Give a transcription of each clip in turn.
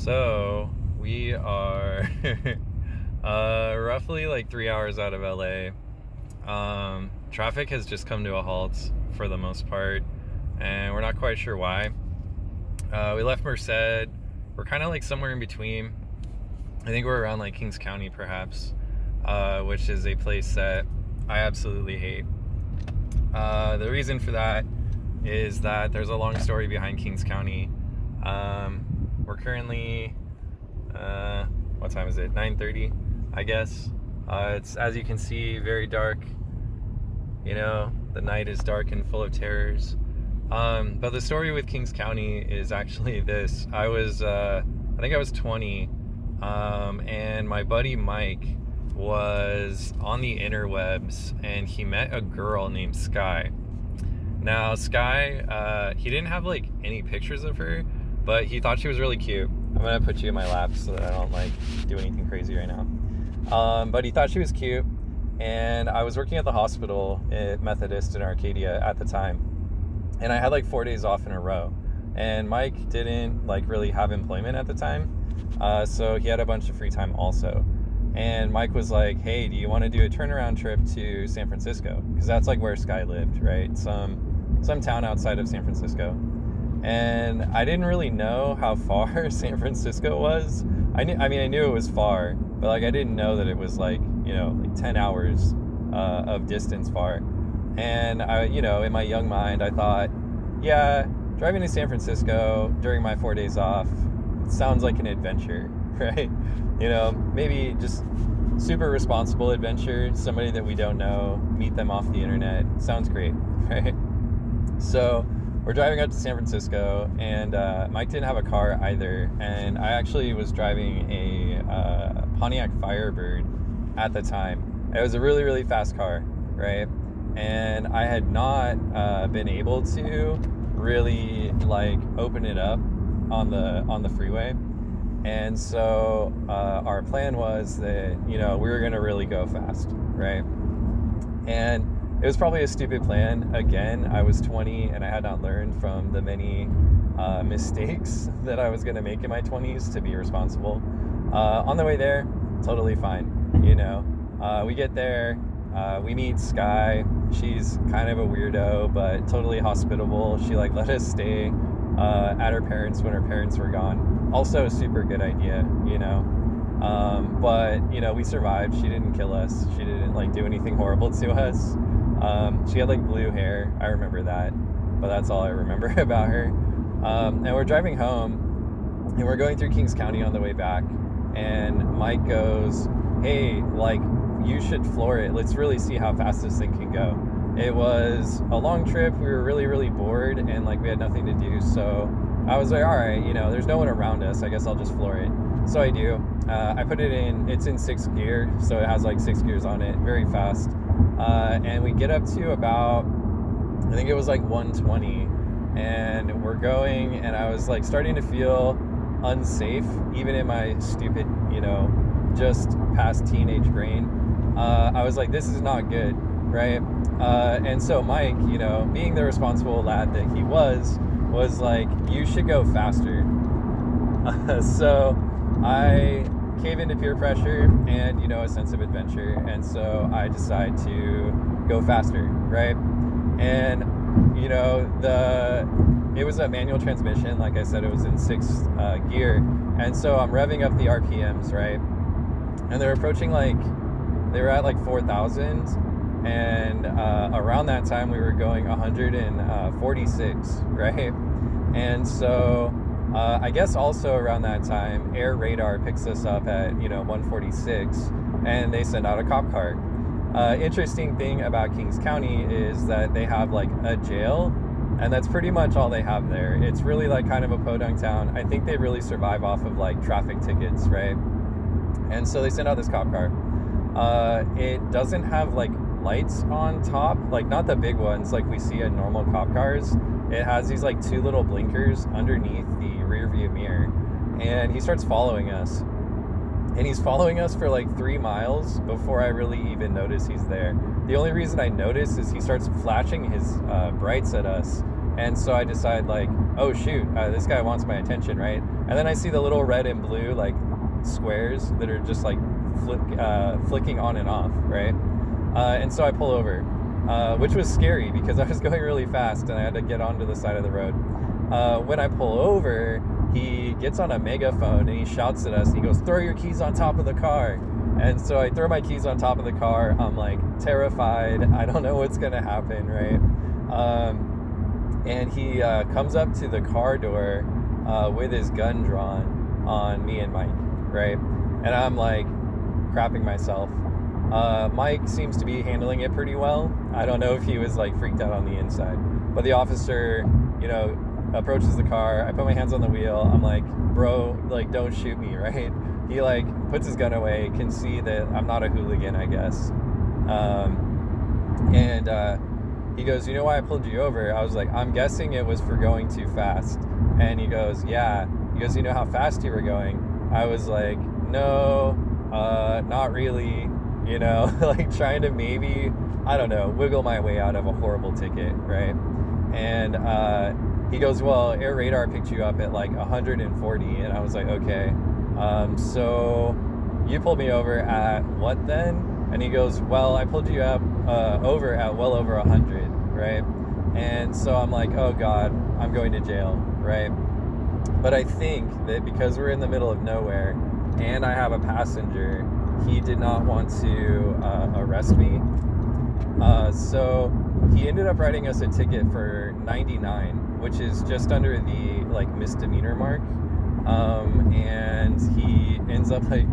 So we are roughly like 3 hours out of LA. Traffic has just come to a halt for the most part, and we're not quite sure why. We left Merced. We're kind of like somewhere in between. I think we're around like Kings County, perhaps, which is a place that I absolutely hate. The reason for that is that there's a long story behind Kings County. We're currently, what time is it? 9:30, I guess. It's, as you can see, very dark. You know, the night is dark and full of terrors. But the story with Kings County is actually this. I think I was 20, and my buddy Mike was on the interwebs, and he met a girl named Sky. Now, Sky, he didn't have like any pictures of her, but he thought she was really cute. I'm gonna put you in my lap so that I don't like do anything crazy right now. But he thought she was cute, and I was working at the hospital at Methodist in Arcadia at the time, and I had like 4 days off in a row. And Mike didn't like really have employment at the time, so he had a bunch of free time also. And Mike was like, "Hey, do you want to do a turnaround trip to San Francisco?" Because that's like where Sky lived, right? Some town outside of San Francisco. And I didn't really know how far San Francisco was. I knew it was far, but like I didn't know that it was like, like 10 hours of distance far. And I, in my young mind, I thought, yeah, driving to San Francisco during my 4 days off sounds like an adventure, right? Maybe just super responsible adventure, somebody that we don't know, meet them off the internet. Sounds great, right? So we're driving up to San Francisco, and Mike didn't have a car either, and I actually was driving a Pontiac Firebird at the time. It was a really, really fast car, right? And I had not been able to really like open it up on the freeway. And so our plan was that, we were going to really go fast, right? And it was probably a stupid plan. Again, I was 20 and I had not learned from the many mistakes that I was going to make in my 20s to be responsible. On the way there, totally fine. We get there, we meet Sky. She's kind of a weirdo, but totally hospitable. She like let us stay at her parents when her parents were gone. Also a super good idea, but we survived. She didn't kill us. She didn't like do anything horrible to us. She had like blue hair. I remember that, but that's all I remember about her. And we're driving home, and we're going through Kings County on the way back, and Mike goes, "Hey, like, you should floor it. Let's really see how fast this thing can go." It was a long trip. We were really, really bored, and like we had nothing to do. So I was like, all right, there's no one around us. I guess I'll just floor it. So I do. I put it in. It's in 6th gear, so it has like 6 gears on it, very fast. And we get up to about, I think it was like 120, and we're going, and I was like starting to feel unsafe, even in my stupid, just past teenage brain. I was like, this is not good, right? And so Mike, being the responsible lad that he was like, you should go faster. So I cave into peer pressure and, a sense of adventure. And so I decide to go faster, right? And, it was a manual transmission. Like I said, it was in 6th gear. And so I'm revving up the RPMs, right? And they're approaching they were at like 4,000. And around that time we were going 146, right? And so I guess also around that time Air Radar picks us up at 146, and they send out a cop car. Interesting thing about Kings County is that they have like a jail, and that's pretty much all they have there. It's really like kind of a podunk town. I think they really survive off of like traffic tickets, right? And so they send out this cop car. It doesn't have like lights on top, like not the big ones like we see in normal cop cars. It has these like 2 little blinkers underneath the rear view mirror, and he starts following us, and he's following us for like 3 miles before I really even notice he's there. The only reason I notice is he starts flashing his brights at us, and so I decide like, oh shoot, this guy wants my attention, right? And then I see the little red and blue like squares that are just like flicking on and off, right? And so I pull over, which was scary because I was going really fast and I had to get onto the side of the road. When I pull over, he gets on a megaphone and he shouts at us and he goes, "Throw your keys on top of the car." And so I throw my keys on top of the car. I'm like terrified. I don't know what's gonna happen, right? And he comes up to the car door with his gun drawn on me and Mike, right? And I'm like crapping myself. Mike seems to be handling it pretty well. I don't know if he was like freaked out on the inside, but the officer, approaches the car. I put my hands on the wheel. I'm like, "Bro, like, don't shoot me," right? He like puts his gun away, can see that I'm not a hooligan, I guess. And he goes, "You know why I pulled you over?" I was like, "I'm guessing it was for going too fast." And he goes, "Yeah." He goes, "You know how fast you were going?" I was like, "No, not really," like trying to maybe, I don't know, wiggle my way out of a horrible ticket, right? And he goes, "Well, Air Radar picked you up at like 140. And I was like, "Okay, so you pulled me over at what then?" And he goes, "Well, I pulled you up over at well over 100, right?" And so I'm like, "Oh God, I'm going to jail," right? But I think that because we're in the middle of nowhere and I have a passenger, he did not want to arrest me. So he ended up writing us a ticket for 99, which is just under the like misdemeanor mark. And he ends up like,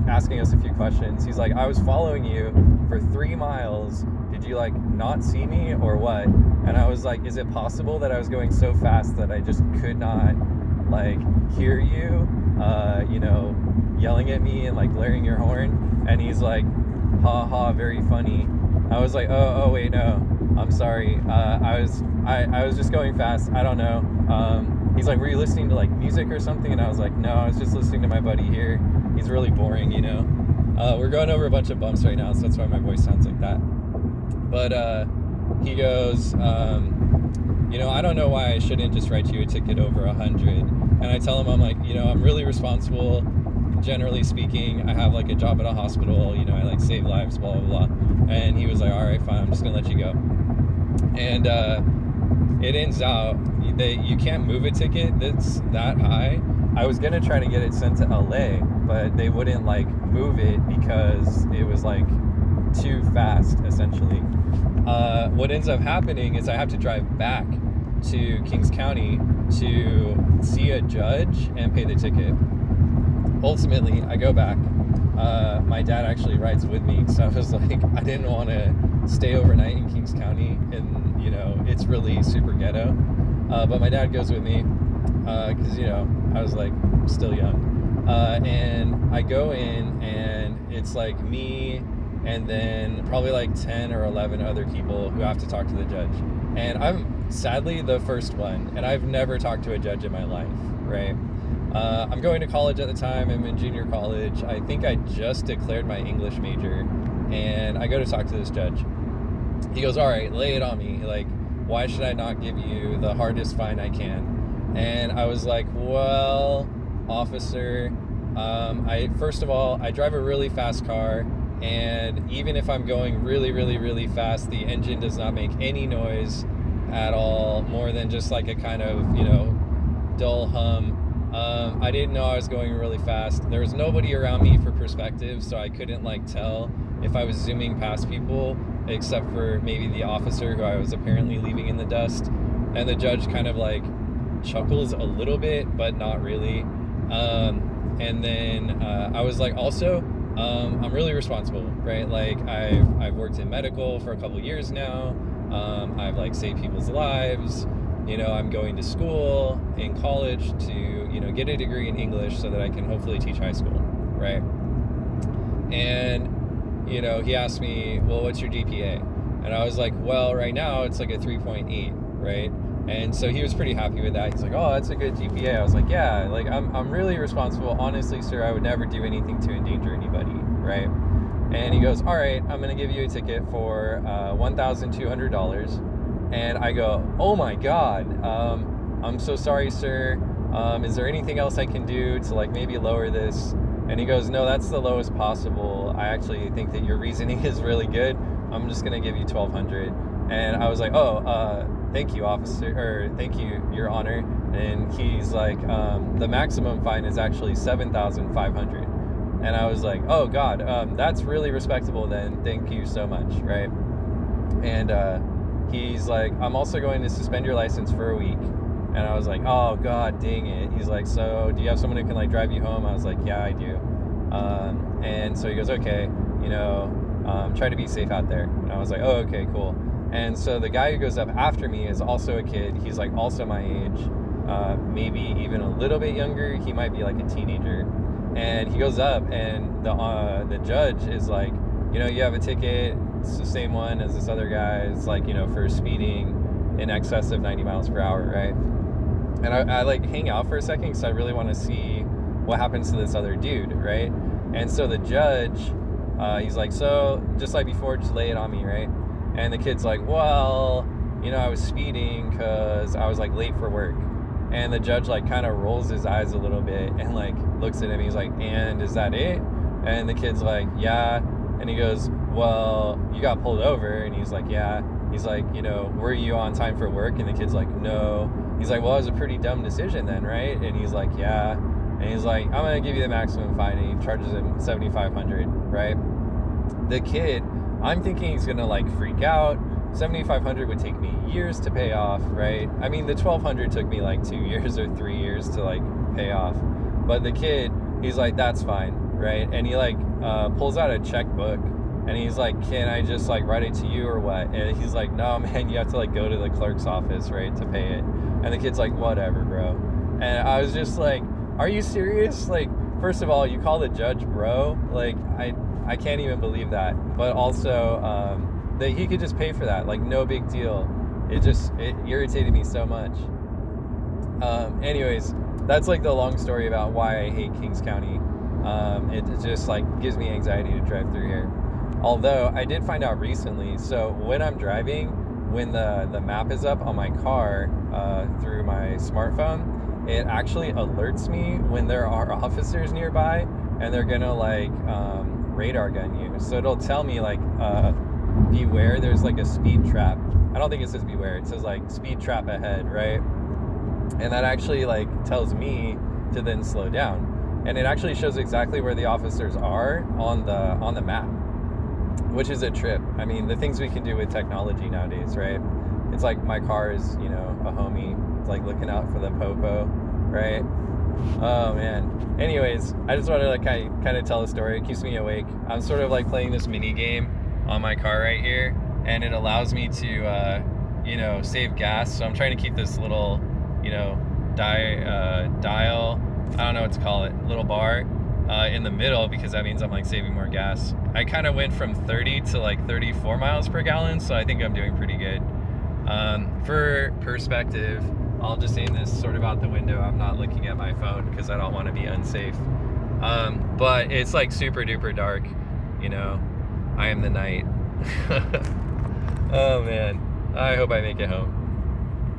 asking us a few questions. He's like, "I was following you for 3 miles. Did you like not see me or what?" And I was like, "Is it possible that I was going so fast that I just could not like hear you, yelling at me and like blaring your horn?" And he's like, "Ha ha, very funny." I was like, oh wait, no, I'm sorry. I was just going fast. I don't know. He's like, "Were you listening to like music or something?" And I was like, "No, I was just listening to my buddy here. He's really boring, We're going over a bunch of bumps right now, so that's why my voice sounds like that." But he goes, "I don't know why I shouldn't just write you a ticket over 100. And I tell him, I'm like, "I'm really responsible. Generally speaking, I have like a job at a hospital, I like save lives, blah, blah, blah." And he was like, "All right, fine, I'm just gonna let you go." And it ends out that you can't move a ticket that's that high. I was gonna try to get it sent to LA, but they wouldn't like move it because it was like too fast, essentially. What ends up happening is I have to drive back to Kings County to see a judge and pay the ticket. Ultimately, I go back. My dad actually rides with me, so I was like, I didn't want to stay overnight in Kings County, and it's really super ghetto. But my dad goes with me because I was like still young, and I go in, and it's like me, and then probably like 10 or 11 other people who have to talk to the judge. And I'm sadly the first one, and I've never talked to a judge in my life, right? I'm going to college at the time. I'm in junior college. I think I just declared my English major, and I go to talk to this judge. He goes, "All right, lay it on me. Like, why should I not give you the hardest fine I can?" And I was like, "Well, officer, first of all, I drive a really fast car, and even if I'm going really, really, really fast, the engine does not make any noise at all, more than just like a kind of, dull hum. I didn't know I was going really fast. There was nobody around me for perspective, so I couldn't like tell if I was zooming past people, except for maybe the officer who I was apparently leaving in the dust." And the judge kind of like chuckles a little bit, but not really. And then I was like, also, I'm really responsible, right? Like I've worked in medical for a couple years now. I've like saved people's lives. I'm going to school in college to, get a degree in English so that I can hopefully teach high school, right? And, he asked me, "Well, what's your GPA?" And I was like, "Well, right now it's like a 3.8, right?" And so he was pretty happy with that. He's like, "Oh, that's a good GPA." I was like, "Yeah, like I'm really responsible. Honestly, sir, I would never do anything to endanger anybody, right?" And he goes, "All right, I'm going to give you a ticket for $1,200. And I go, "Oh my God, I'm so sorry, sir. Is there anything else I can do to like maybe lower this? And he goes, no, that's the lowest possible. I actually think that your reasoning is really good. I'm just gonna give you 1,200. And I was like, oh, thank you, officer, or thank you, Your Honor. And he's like, the maximum fine is actually 7,500. And I was like, oh God, that's really respectable then. Thank you so much, right? And he's like, I'm also going to suspend your license for a week. And I was like, oh God, dang it. He's like, so do you have someone who can like drive you home? I was like, yeah, I do. And so he goes, okay, try to be safe out there. And I was like, oh, okay, cool. And so the guy who goes up after me is also a kid. He's like also my age, maybe even a little bit younger. He might be like a teenager. And he goes up, and the judge is like, you have a ticket. It's the same one as this other guy. It's like, for speeding in excess of 90 miles per hour, right? And I like hang out for a second because I really want to see what happens to this other dude, right? And so the judge, he's like, so just like before, just lay it on me, right? And the kid's like, well, I was speeding because I was like late for work. And the judge like kind of rolls his eyes a little bit and like looks at him. He's like, and is that it? And the kid's like, yeah. And he goes, well, you got pulled over. And he's like, yeah. He's like, were you on time for work? And the kid's like, no. He's like, well, it was a pretty dumb decision then, right? And he's like, yeah. And he's like, I'm going to give you the maximum fine. And he charges him 7,500, right? The kid, I'm thinking he's going to like freak out. 7,500 would take me years to pay off, right? I mean, the 1,200 took me like 2 years or 3 years to like pay off. But the kid, he's like, that's fine, right? And he like pulls out a checkbook. And he's like, can I just like write it to you or what? And he's like, no, man, you have to like go to the clerk's office, right, to pay it. And the kid's like, whatever, bro. And I was just like, are you serious? Like, first of all, you call the judge bro? Like, I can't even believe that. But also, that he could just pay for that. Like, no big deal. It irritated me so much. Anyways, that's like the long story about why I hate Kings County. It just like gives me anxiety to drive through here. Although I did find out recently, so when I'm driving, when the map is up on my car through my smartphone, it actually alerts me when there are officers nearby and they're gonna like radar gun you. So it'll tell me like beware, there's like a speed trap. I don't think it says beware, it says like speed trap ahead, right? And that actually like tells me to then slow down. And it actually shows exactly where the officers are on the map, which is a trip. I mean, the things we can do with technology nowadays, right? It's like my car is, a homie. It's like looking out for the popo, right? Oh man. Anyways, I just wanted to like kind of tell a story. It keeps me awake. I'm sort of like playing this mini game on my car right here, and it allows me to, save gas. So I'm trying to keep this little, dial. I don't know what to call it. Little bar. In the middle, because that means I'm like saving more gas. I kind of went from 30 to like 34 miles per gallon, so I think I'm doing pretty good. For perspective, I'll just aim this sort of out the window. I'm not looking at my phone because I don't want to be unsafe. But it's like super duper dark, I am the night. Oh man, I hope I make it home.